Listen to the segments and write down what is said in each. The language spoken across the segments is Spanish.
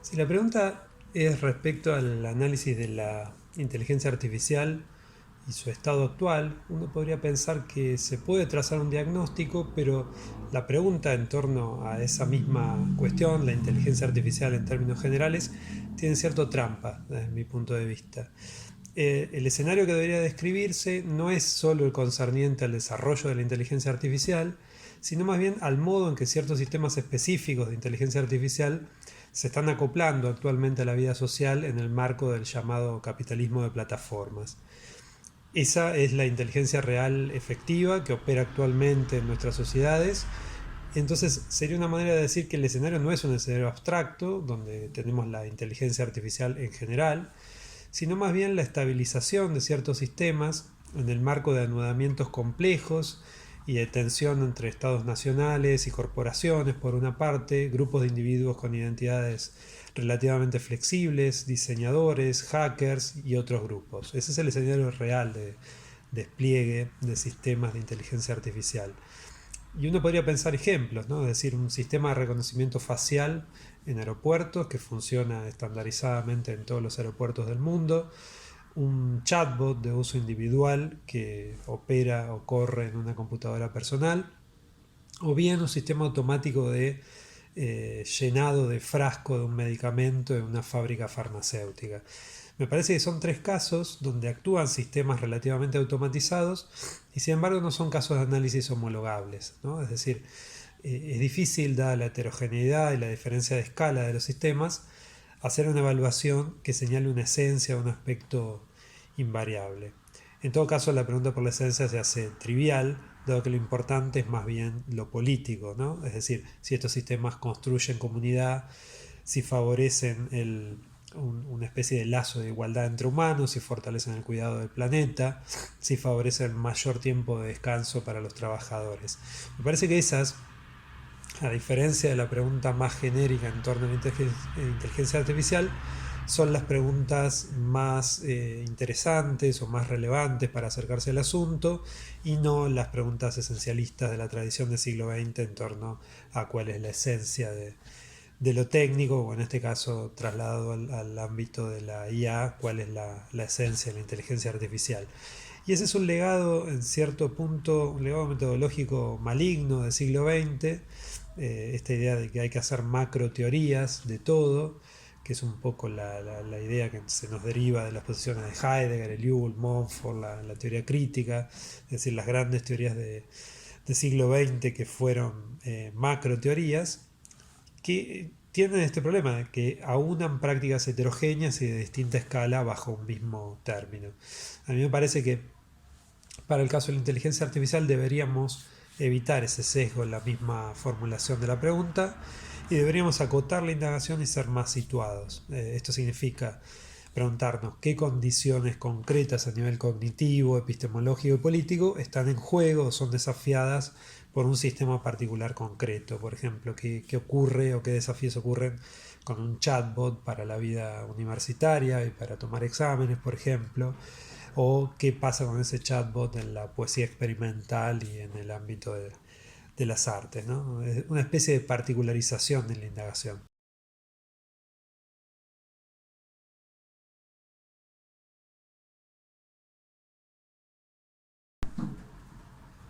Si la pregunta es respecto al análisis de la inteligencia artificial y su estado actual, uno podría pensar que se puede trazar un diagnóstico, pero la pregunta en torno a esa misma cuestión, la inteligencia artificial en términos generales, tiene cierto trampa desde mi punto de vista. El escenario que debería describirse no es solo el concerniente al desarrollo de la inteligencia artificial, sino más bien al modo en que ciertos sistemas específicos de inteligencia artificial se están acoplando actualmente a la vida social en el marco del llamado capitalismo de plataformas. Esa es la inteligencia real efectiva que opera actualmente en nuestras sociedades. Entonces sería una manera de decir que el escenario no es un escenario abstracto, donde tenemos la inteligencia artificial en general, sino más bien la estabilización de ciertos sistemas en el marco de anudamientos complejos y de tensión entre estados nacionales y corporaciones por una parte, grupos de individuos con identidades relativamente flexibles, diseñadores, hackers y otros grupos. Ese es el escenario real de despliegue de sistemas de inteligencia artificial. Y uno podría pensar ejemplos, ¿no? Es decir, un sistema de reconocimiento facial en aeropuertos que funciona estandarizadamente en todos los aeropuertos del mundo, un chatbot de uso individual que opera o corre en una computadora personal, o bien un sistema automático de llenado de frasco de un medicamento en una fábrica farmacéutica. Me parece que son tres casos donde actúan sistemas relativamente automatizados y sin embargo no son casos de análisis homologables, ¿no? Es decir, es difícil, dada la heterogeneidad y la diferencia de escala de los sistemas, hacer una evaluación que señale una esencia o un aspecto invariable. En todo caso, la pregunta por la esencia se hace trivial, dado que lo importante es más bien lo político, ¿no? Es decir, si estos sistemas construyen comunidad, si favorecen una especie de lazo de igualdad entre humanos, si fortalecen el cuidado del planeta, si favorecen mayor tiempo de descanso para los trabajadores. Me parece que esas, a diferencia de la pregunta más genérica en torno a la inteligencia artificial, son las preguntas más interesantes o más relevantes para acercarse al asunto y no las preguntas esencialistas de la tradición del siglo XX en torno a cuál es la esencia de lo técnico, o en este caso trasladado al ámbito de la IA, cuál es la esencia de la inteligencia artificial. Y ese es un legado, en cierto punto, un legado metodológico maligno del siglo XX, esta idea de que hay que hacer macro teorías de todo, que es un poco la idea que se nos deriva de las posiciones de Heidegger, Eliul, Montfort, la teoría crítica, es decir, las grandes teorías de siglo XX que fueron macro teorías, que tienen este problema de que aunan prácticas heterogéneas y de distinta escala bajo un mismo término. A mí me parece que para el caso de la inteligencia artificial deberíamos evitar ese sesgo en la misma formulación de la pregunta y deberíamos acotar la indagación y ser más situados. Esto significa preguntarnos qué condiciones concretas a nivel cognitivo, epistemológico y político están en juego o son desafiadas por un sistema particular concreto. Por ejemplo, qué ocurre o qué desafíos ocurren con un chatbot para la vida universitaria y para tomar exámenes, por ejemplo, o qué pasa con ese chatbot en la poesía experimental y en el ámbito de las artes, ¿no? Es una especie de particularización de la indagación.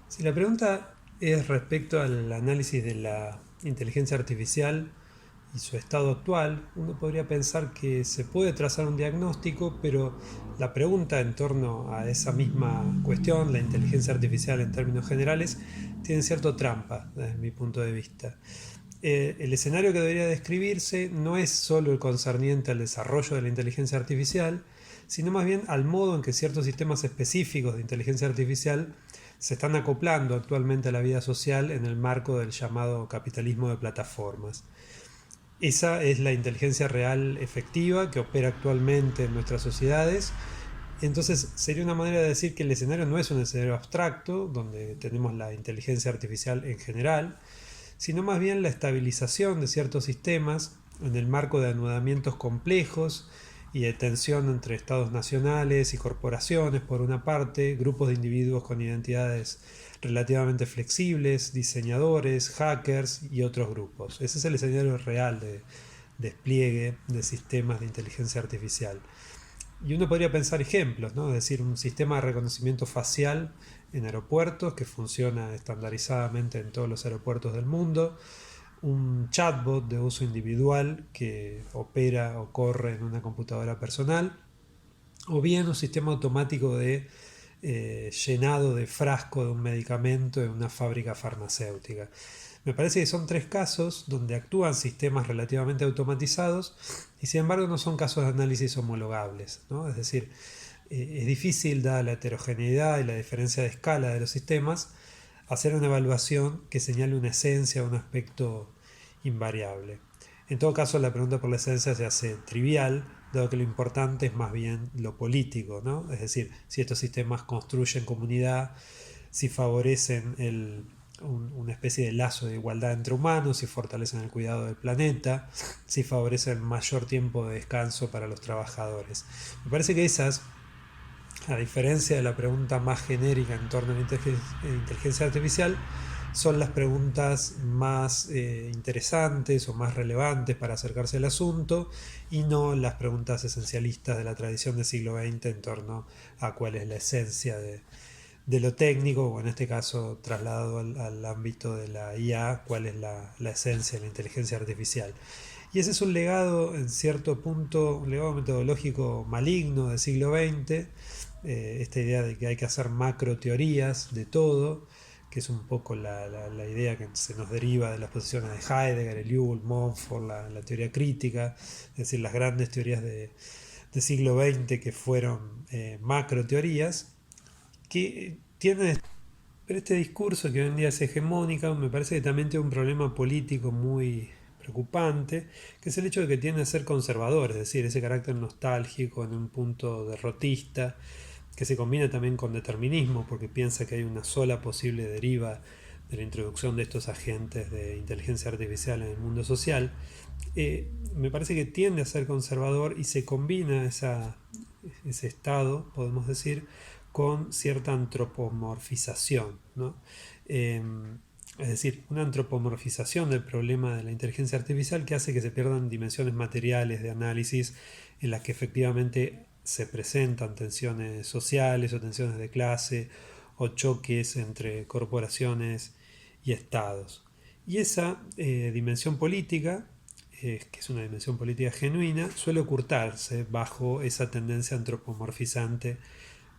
Si la pregunta es respecto al análisis de la inteligencia artificial y su estado actual, uno podría pensar que se puede trazar un diagnóstico, pero la pregunta en torno a esa misma cuestión, la inteligencia artificial en términos generales, tiene cierto trampa desde mi punto de vista. El escenario que debería describirse no es solo el concerniente al desarrollo de la inteligencia artificial, sino más bien al modo en que ciertos sistemas específicos de inteligencia artificial se están acoplando actualmente a la vida social en el marco del llamado capitalismo de plataformas. Esa es la inteligencia real efectiva que opera actualmente en nuestras sociedades. Entonces sería una manera de decir que el escenario no es un escenario abstracto, donde tenemos la inteligencia artificial en general, sino más bien la estabilización de ciertos sistemas en el marco de anudamientos complejos y de tensión entre estados nacionales y corporaciones por una parte, grupos de individuos con identidades relativamente flexibles, diseñadores, hackers y otros grupos. Ese es el escenario real de despliegue de sistemas de inteligencia artificial. Y uno podría pensar ejemplos, ¿no? Es decir, un sistema de reconocimiento facial en aeropuertos que funciona estandarizadamente en todos los aeropuertos del mundo, un chatbot de uso individual que opera o corre en una computadora personal, o bien un sistema automático de llenado de frasco de un medicamento en una fábrica farmacéutica. Me parece que son tres casos donde actúan sistemas relativamente automatizados y sin embargo no son casos de análisis homologables, ¿no? Es decir, es difícil, dada la heterogeneidad y la diferencia de escala de los sistemas, hacer una evaluación que señale una esencia o un aspecto invariable. En todo caso, la pregunta por la esencia se hace trivial, dado que lo importante es más bien lo político, ¿no? Es decir, si estos sistemas construyen comunidad, si favorecen una especie de lazo de igualdad entre humanos, si fortalecen el cuidado del planeta, si favorecen mayor tiempo de descanso para los trabajadores. Me parece que esas, a diferencia de la pregunta más genérica en torno a la inteligencia artificial, son las preguntas más interesantes o más relevantes para acercarse al asunto y no las preguntas esencialistas de la tradición del siglo XX en torno a cuál es la esencia de lo técnico, o en este caso trasladado al ámbito de la IA, cuál es la esencia de la inteligencia artificial. Y ese es un legado, en cierto punto, un legado metodológico maligno del siglo XX, esta idea de que hay que hacer macro teorías de todo, que es un poco la idea que se nos deriva de las posiciones de Heidegger, Eliul, Montfort, la teoría crítica, es decir, las grandes teorías de siglo XX que fueron macro teorías, que tienen. Pero este discurso que hoy en día es hegemónica me parece que también tiene un problema político muy preocupante, que es el hecho de que tiende a ser conservador, es decir, ese carácter nostálgico en un punto derrotista, que se combina también con determinismo, porque piensa que hay una sola posible deriva de la introducción de estos agentes de inteligencia artificial en el mundo social. Me parece que tiende a ser conservador y se combina ese estado, podemos decir, con cierta antropomorfización, ¿no? Eh, es decir, una antropomorfización del problema de la inteligencia artificial que hace que se pierdan dimensiones materiales de análisis en las que efectivamente se presentan tensiones sociales o tensiones de clase o choques entre corporaciones y estados. Y esa dimensión política, que es una dimensión política genuina, suele ocultarse bajo esa tendencia antropomorfizante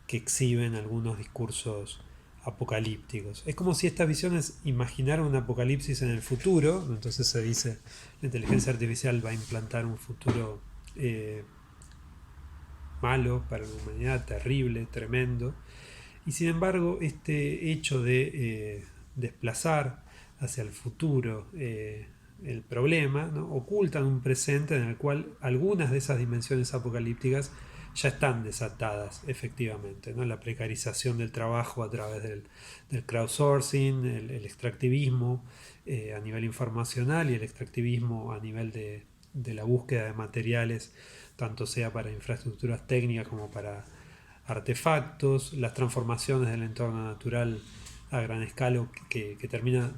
que exhiben algunos discursos apocalípticos. Es como si estas visiones imaginaran un apocalipsis en el futuro, entonces se dice la inteligencia artificial va a implantar un futuro eh, malo para la humanidad, terrible, tremendo, y sin embargo este hecho de desplazar hacia el futuro el problema, ¿no? Ocultan un presente en el cual algunas de esas dimensiones apocalípticas ya están desatadas efectivamente, ¿no? La precarización del trabajo a través del crowdsourcing, el extractivismo a nivel informacional y el extractivismo a nivel de la búsqueda de materiales, tanto sea para infraestructuras técnicas como para artefactos, las transformaciones del entorno natural a gran escala que termina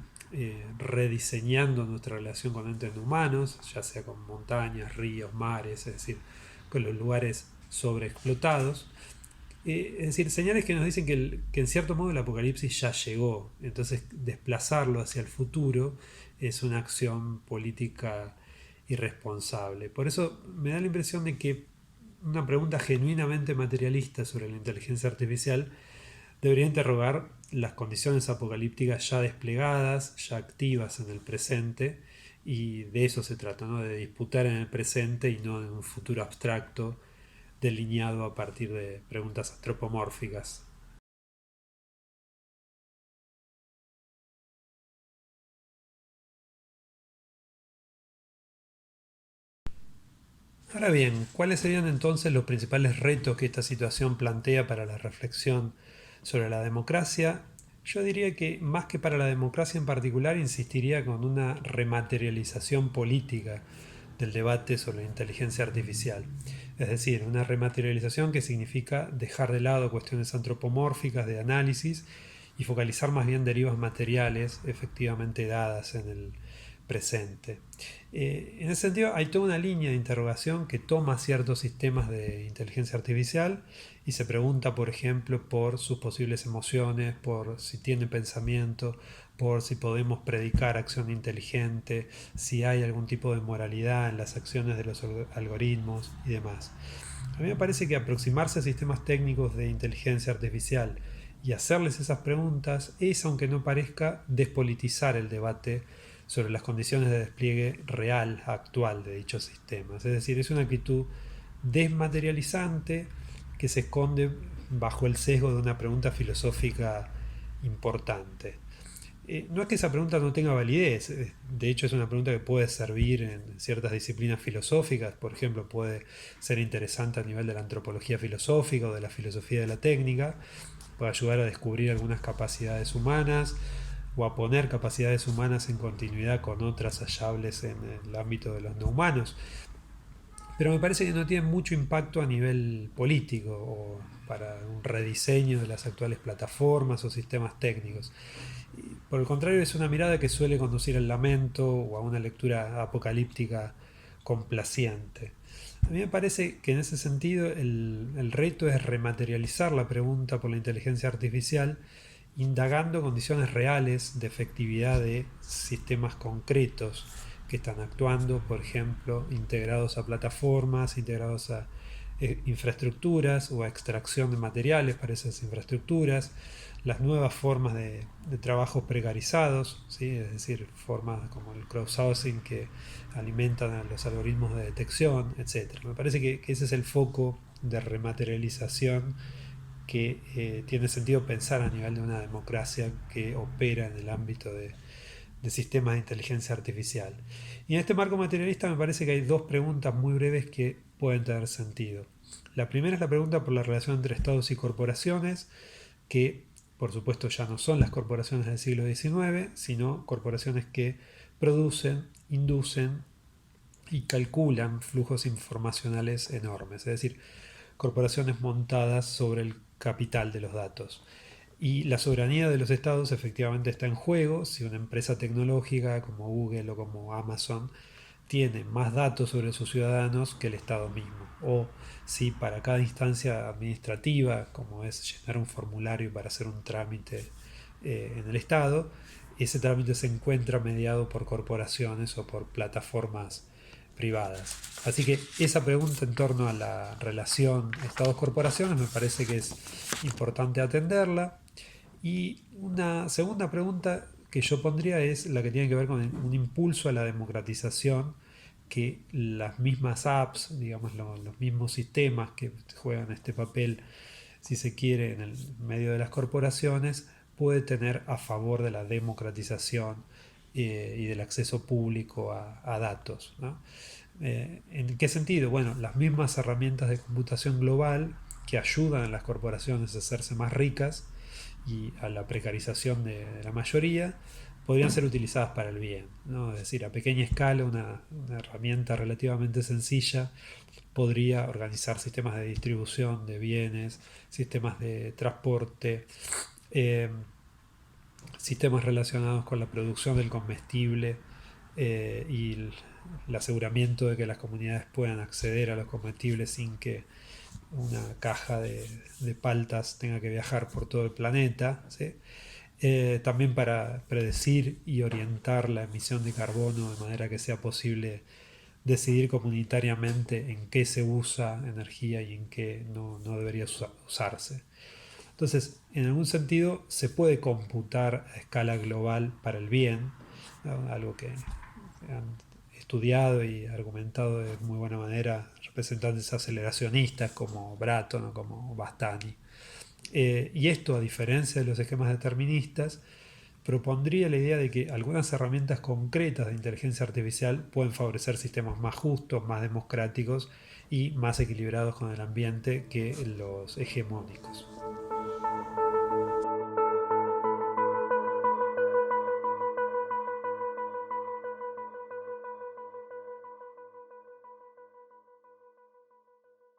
rediseñando nuestra relación con entes humanos, ya sea con montañas, ríos, mares, es decir, con los lugares sobreexplotados. Es decir, señales que nos dicen que en cierto modo el apocalipsis ya llegó, entonces desplazarlo hacia el futuro es una acción política irresponsable. Por eso me da la impresión de que una pregunta genuinamente materialista sobre la inteligencia artificial debería interrogar las condiciones apocalípticas ya desplegadas, ya activas en el presente, y de eso se trata, ¿no? De disputar en el presente y no en un futuro abstracto delineado a partir de preguntas antropomórficas. Ahora bien, ¿cuáles serían entonces los principales retos que esta situación plantea para la reflexión sobre la democracia? Yo diría que más que para la democracia en particular, insistiría con una rematerialización política del debate sobre la inteligencia artificial. Es decir, una rematerialización que significa dejar de lado cuestiones antropomórficas de análisis y focalizar más bien derivas materiales efectivamente dadas en el presente. En ese sentido, hay toda una línea de interrogación que toma ciertos sistemas de inteligencia artificial y se pregunta, por ejemplo, por sus posibles emociones, por si tiene pensamiento, por si podemos predicar acción inteligente, si hay algún tipo de moralidad en las acciones de los algoritmos y demás. A mí me parece que aproximarse a sistemas técnicos de inteligencia artificial y hacerles esas preguntas es, aunque no parezca, despolitizar el debate sobre las condiciones de despliegue real, actual de dichos sistemas. Es decir, es una actitud desmaterializante que se esconde bajo el sesgo de una pregunta filosófica importante. No es que esa pregunta no tenga validez, de hecho es una pregunta que puede servir en ciertas disciplinas filosóficas, por ejemplo puede ser interesante a nivel de la antropología filosófica o de la filosofía de la técnica, puede ayudar a descubrir algunas capacidades humanas o a poner capacidades humanas en continuidad con otras hallables en el ámbito de los no humanos. Pero me parece que no tiene mucho impacto a nivel político o para un rediseño de las actuales plataformas o sistemas técnicos. Por el contrario, es una mirada que suele conducir al lamento o a una lectura apocalíptica complaciente. A mí me parece que en ese sentido el reto es rematerializar la pregunta por la inteligencia artificial, indagando condiciones reales de efectividad de sistemas concretos que están actuando, por ejemplo, integrados a plataformas, integrados a infraestructuras o a extracción de materiales para esas infraestructuras, las nuevas formas de trabajos precarizados, ¿sí? Es decir, formas como el crowdsourcing que alimentan a los algoritmos de detección, etc. Me parece que ese es el foco de rematerialización que tiene sentido pensar a nivel de una democracia que opera en el ámbito de sistemas de inteligencia artificial. Y en este marco materialista me parece que hay dos preguntas muy breves que pueden tener sentido. La primera es la pregunta por la relación entre estados y corporaciones, que por supuesto ya no son las corporaciones del siglo XIX, sino corporaciones que producen, inducen y calculan flujos informacionales enormes, es decir, corporaciones montadas sobre el capital de los datos. Y la soberanía de los estados efectivamente está en juego si una empresa tecnológica como Google o como Amazon tiene más datos sobre sus ciudadanos que el Estado mismo. O si para cada instancia administrativa, como es llenar un formulario para hacer un trámite en el Estado, ese trámite se encuentra mediado por corporaciones o por plataformas privadas. Así que esa pregunta en torno a la relación Estados-corporaciones me parece que es importante atenderla. Y una segunda pregunta que yo pondría es la que tiene que ver con un impulso a la democratización que las mismas apps, digamos los mismos sistemas que juegan este papel, si se quiere, en el medio de las corporaciones, puede tener a favor de la democratización y del acceso público a datos, ¿no? ¿En qué sentido? Bueno, las mismas herramientas de computación global que ayudan a las corporaciones a hacerse más ricas y a la precarización de la mayoría, podrían ser utilizadas para el bien, ¿no? Es decir, a pequeña escala una herramienta relativamente sencilla podría organizar sistemas de distribución de bienes, sistemas de transporte, eh, sistemas relacionados con la producción del comestible y el aseguramiento de que las comunidades puedan acceder a los comestibles sin que una caja de paltas tenga que viajar por todo el planeta, ¿sí? También para predecir y orientar la emisión de carbono de manera que sea posible decidir comunitariamente en qué se usa energía y en qué no debería usarse. Entonces, en algún sentido, se puede computar a escala global para el bien, ¿no? Algo que han estudiado y argumentado de muy buena manera representantes aceleracionistas como Bratton o como Bastani. Y esto, a diferencia de los esquemas deterministas, propondría la idea de que algunas herramientas concretas de inteligencia artificial pueden favorecer sistemas más justos, más democráticos y más equilibrados con el ambiente que los hegemónicos.